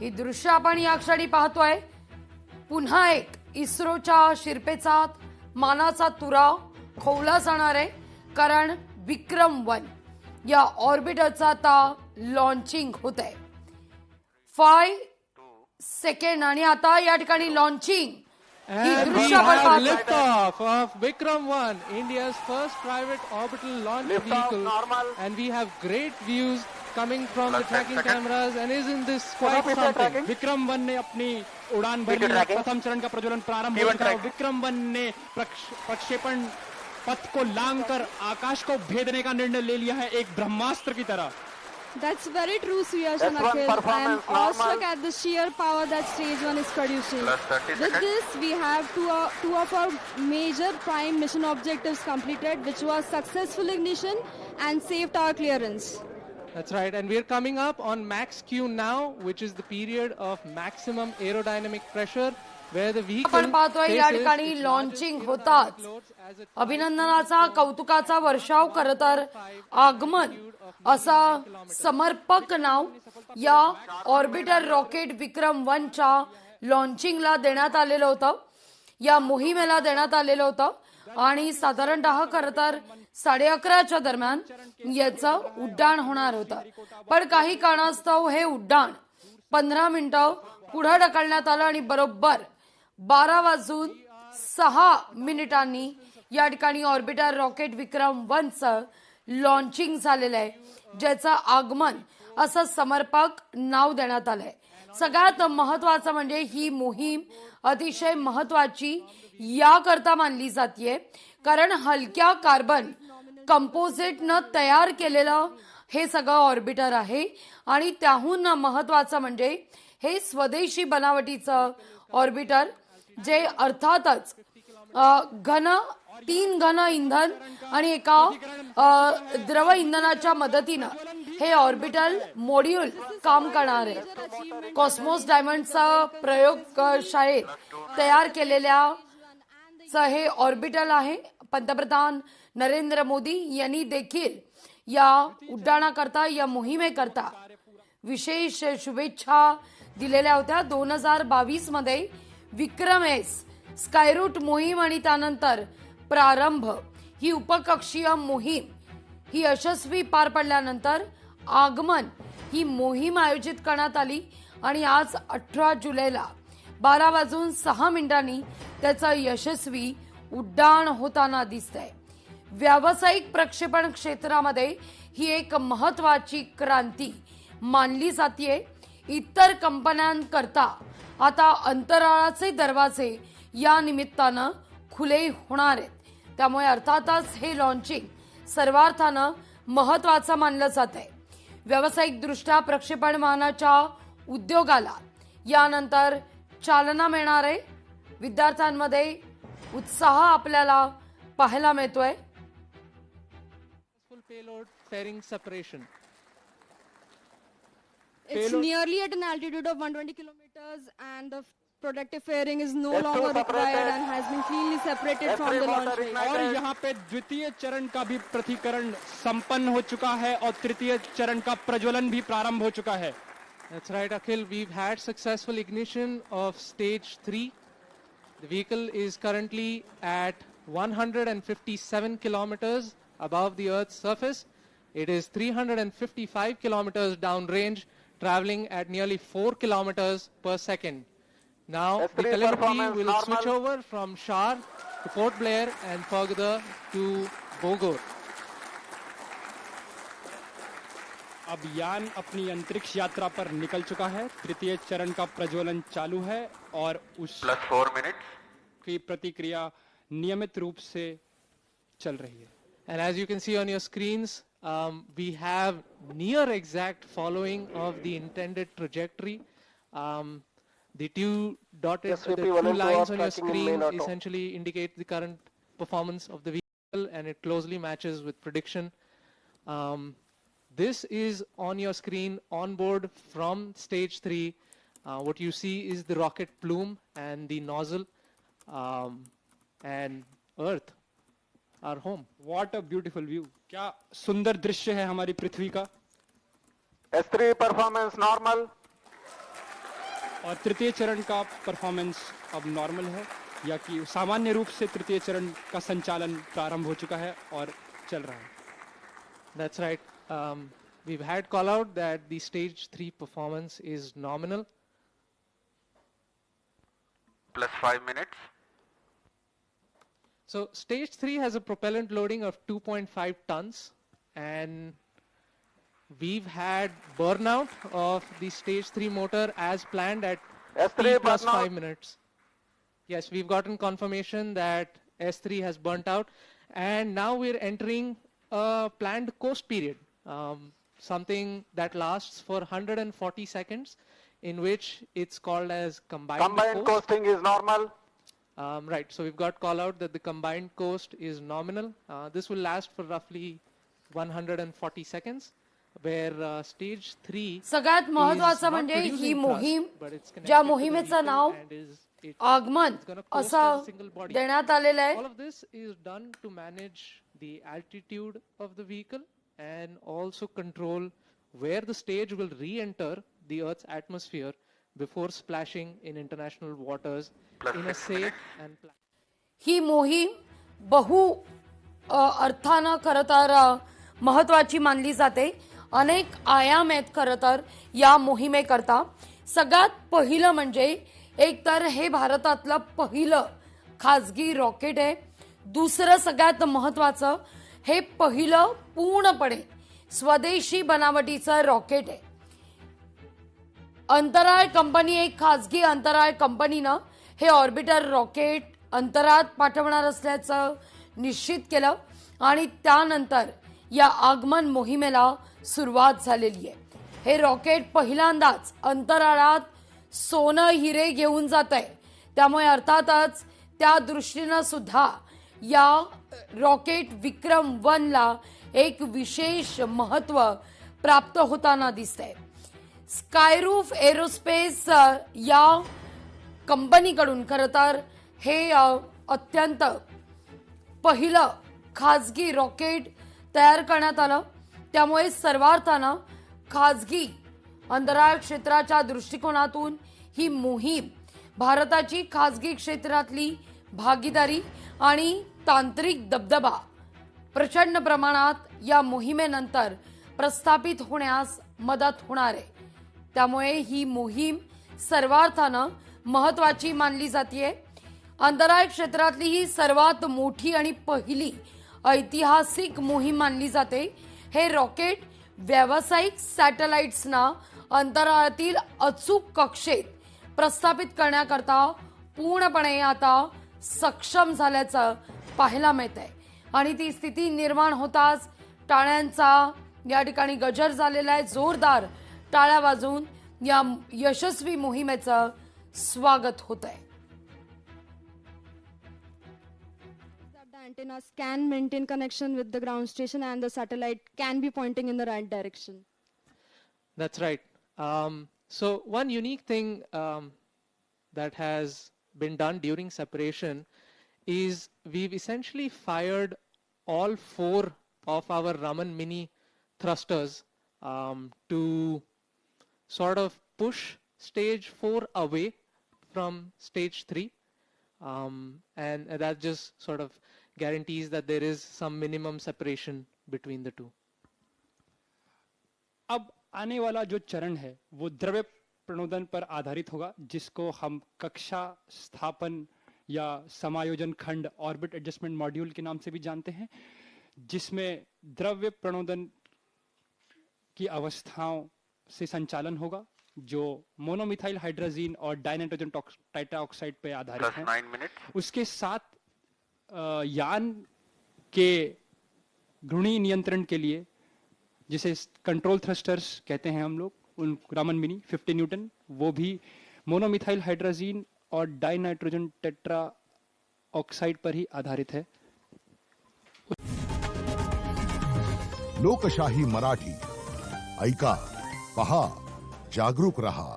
ही दृश्य आपण या क्षणी पाहतोय. पुन्हा एक इस्रोच्या शिरपेचात मानाचा तुरा खोवला जाणार आहे, कारण विक्रम-1 या ऑर्बिटरचा आता लॉन्चिंग होत आहे. 5 सेकंड आणि आता या ठिकाणी launching. And we have liftoff of Vikram-1, India's first private orbital launch vehicle. And we have great views coming from the tracking cameras and isn't this quite something? विक्रम-1 ने अपनी उड़ान भरी है. प्रथम चरण का प्रज्वलन प्रारंभ हो चुका है. विक्रम-1 ने प्रक्षेपण पथ को लांघकर आकाश को भेदने का निर्णय ले लिया है, एक ब्रह्मास्त्र की तरह. That's very true, Suyash and Akhil. I am awestruck at the sheer power that Stage 1 is producing. With this, we have two of our major prime mission objectives completed, which was successful ignition and safe tower clearance. That's right, and we're coming up on max Q now, which is the period of maximum aerodynamic pressure, where the vehicle आपण पाहतोय या ठिकाणी launching होतात. अभिनंदनाचा कौतुकाचा वर्षाव. खरं तर आगमन असा समर्पक नाव या ऑर्बिटर रॉकेट विक्रम-1च्या लॉन्चिंगला देण्यात आलेलं होतं, या मोहिमेला देण्यात आलेलं होतं. आणि साधारणतः खरं तर 11:30च्या दरम्यान याचं उड्डाण होणार होतं. पण काही कारणास्तव हे उड्डाण 15 मिनिटं पुढे ढकलण्यात आलं आणि बरोबर 12:06 या ठिकाणी ऑर्बिटर रॉकेट विक्रम-1चं लॉन्चिंग झालेलं आहे, ज्याचं आगमन असं समर्पक नाव देण्यात आलंय. सगळ्यात महत्वाचं म्हणजे ही मोहीम अतिशय महत्वाची याकरता मानली जाते, कारण हलक्या कार्बन कंपोजिटनं तयार केलेलं हे सगळं ऑर्बिटर आहे. आणि त्याहून महत्वाचं म्हणजे हे स्वदेशी बनावटीचं ऑर्बिटर, जे अर्थातच 3 घन इंधन आणि एका द्रव इंधनाच्या मदतीनं हे ऑर्बिटल मॉड्यूल काम करणार आहे. कॉस्मोस डायमंडचा प्रयोगशाळेत तयार केलेल्या हे ऑर्बिटल आहे. पंतप्रधान नरेंद्र मोदी यांनी देखील या उड्डाणाकरता, या मोहिमेकरता विशेष शुभेच्छा दिलेल्या होत्या. 2022 मध्ये विक्रम-S स्कायरूट मोहीम आणि त्यानंतर प्रारंभ ही उपकक्षीय मोहीम ही यशस्वी पार पडल्यानंतर आगमन ही मोहीम आयोजित करण्यात आली. आणि आज 18 जुलैला 12:06 त्याचं यशस्वी उड्डाण होताना दिसतंय. व्यावसायिक प्रक्षेपण क्षेत्रामध्ये ही एक महत्वाची क्रांती मानली जाते. इतर कंपन्यांकरता आता अंतराळाचे दरवाजे या निमित्तानं खुले होणार आहेत. त्यामुळे अर्थातच हे लॉन्चिंग सर्वार्थानं महत्वाचं मानलं जात आहे. व्यावसायिकदृष्ट्या प्रक्षेपण वाहनाच्या उद्योगाला यानंतर चालना मिळणार आहे. विद्यार्थ्यांमध्ये उत्साह आपल्याला पाहायला मिळतोय. It's nearly at an altitude of 120 kilometers and the protective fairing is no longer required and has been cleanly separated from the launch way. और यहाँ पे द्वितीय चरण का भी प्रतिकरण संपन्न हो चुका है और तृतीय चरण का प्रज्वलन भी प्रारंभ हो चुका है. That's right, Akhil. We've had successful ignition of stage 3. The vehicle is currently at 157 kilometers above the Earth's surface. It is 355 kilometers downrange, traveling at nearly 4 kilometers per second. Now, the telemetry will switch over from Shar to Port Blair and further to Bogor. अब यान अपनी अंतरिक्ष यात्रा पर निकल चुका है. तृतीय चरण का प्रज्वलन चालू है और उस +4 मिनट की प्रतिक्रिया नियमित रूप से चल रही है. And as you can see on your screens, we have near exact following of the intended trajectory. The two lines on your screen essentially indicate the current performance of the vehicle, and it closely matches with prediction. This is on your screen on board from stage 3. What you see is the rocket plume and the nozzle, and Earth, our home. What a beautiful view. क्या सुंदर दृश्य है हमारी पृथ्वी का. S3 performance normal. और तृतीय चरण का परफॉर्मेंस अब नॉर्मल है, या कि सामान्य रूप से तृतीय चरण का संचालन प्रारंभ हो चुका है और चल रहा है. That's right. We've had call out that the stage 3 performance is nominal. +5 minutes. So stage 3 has a propellant loading of 2.5 tons, and we've had burnout of the stage 3 motor as planned at S3 T plus burnout. 5 minutes. Yes, we've gotten confirmation that S3 has burnt out, and now we're entering a planned coast period, something that lasts for 140 seconds, in which it's called as combined Combined coast. coasting is normal. Right, so we've got call out that the combined coast is nominal. This will last for roughly 140 seconds, where stage 3 सगळ्यात is महत्वाचं not म्हणजे ही producing मोहीम thrust, but it's connected ज्या to the मोहिमेचं vehicle now and it's आगमन gonna coast असं as a single body. देण्यात आलेलं आहे. All of this is done to manage the altitude of the vehicle and also control where the stage will re-enter the Earth's atmosphere before splashing in international waters in a safe and ही मोहीम बहु अर्थानं खरं तर महत्वाची मानली जाते. अनेक आयाम आहेत खरं तर या मोहिमेकरता. सगळ्यात पहिलं म्हणजे एक तर हे भारतातलं पहिलं खाजगी रॉकेट आहे. दुसरं सगळ्यात महत्वाचं हे पहिलं पूर्णपणे स्वदेशी बनावटीचं रॉकेट आहे. अंतराळ कंपनी, एक खाजगी अंतराळ कंपनीनं हे ऑर्बिटर रॉकेट अंतराळात पाठवणार असल्याचं निश्चित केलं आणि त्यानंतर या आगमन मोहिमेला सुरुवात झालेली आहे. हे रॉकेट पहिल्यांदाच अंतराळात सोनं हिरे घेऊन जात आहे. त्यामुळे अर्थातच त्या दृष्टीनं सुद्धा या रॉकेट विक्रम 1 ला एक विशेष महत्व प्राप्त होताना दिसतंय. स्कायरूफ एरोस्पेस या कंपनीकडून खरं तर हे अत्यंत पहिलं खाजगी रॉकेट तयार करण्यात आलं. त्यामुळे सर्वार्थानं खाजगी अंतराळ क्षेत्राच्या दृष्टिकोनातून ही मोहीम भारताची खाजगी क्षेत्रातली भागीदारी आणि तांत्रिक दबदबा प्रचंड प्रमाणात या मोहिमेनंतर प्रस्थापित होण्यास मदत होणार आहे. त्यामुळे ही मोहीम सर्वार्थानं महत्वाची मानली जाते. अंतराळ क्षेत्रातली ही सर्वात मोठी आणि पहिली ऐतिहासिक मोहीम मानली जाते. हे रॉकेट व्यावसायिक सॅटेलाइट्सना अंतराळातील अचूक कक्षेत प्रस्थापित करण्याकरता पूर्णपणे आता सक्षम झाल्याचं पाहायला मिळतंय. आणि ती स्थिती निर्माण होताच टाळ्यांचा या ठिकाणी गजर झालेला आहे. जोरदार टाळ्या वाजवून या यशस्वी मोहिमेचं स्वागत होत आहे. The antennas can maintain connection with the ground station and the satellite can be pointing in the right direction. That's right. So one unique thing that has been done during separation is we've essentially fired all 4 of our Raman Mini thrusters to sort of push stage 4 away from stage 3. And that just sort of guarantees that there is some minimum separation between the two. अब आने वाला जो चरण है वो द्रव्य प्रणोदन पर आधारित होगा, जिसको हम कक्षा स्थापन या समायोजन खंड ऑर्बिट एडजस्टमेंट मॉड्यूल के नाम से भी जानते हैं, जिसमें द्रव्य प्रणोदन की अवस्थाओं से संचालन होगा जो मोनोमिथाइल हाइड्रोजीन और डाइनाइट्रोजन टाइट्राऑक्साइड पे आधारित है. उसके साथ यान के घूर्णी नियंत्रण के लिए, जिसे कंट्रोल थ्रस्टर्स कहते हैं हम लोग, उन रामन मिनी 50 न्यूटन, वो भी मोनोमिथाइल हाइड्रोजीन और डाइनाइट्रोजन टेट्रा ऑक्साइड पर ही आधारित है. लोकशाही मराठी ऐका, पहा, जागरूक रहा.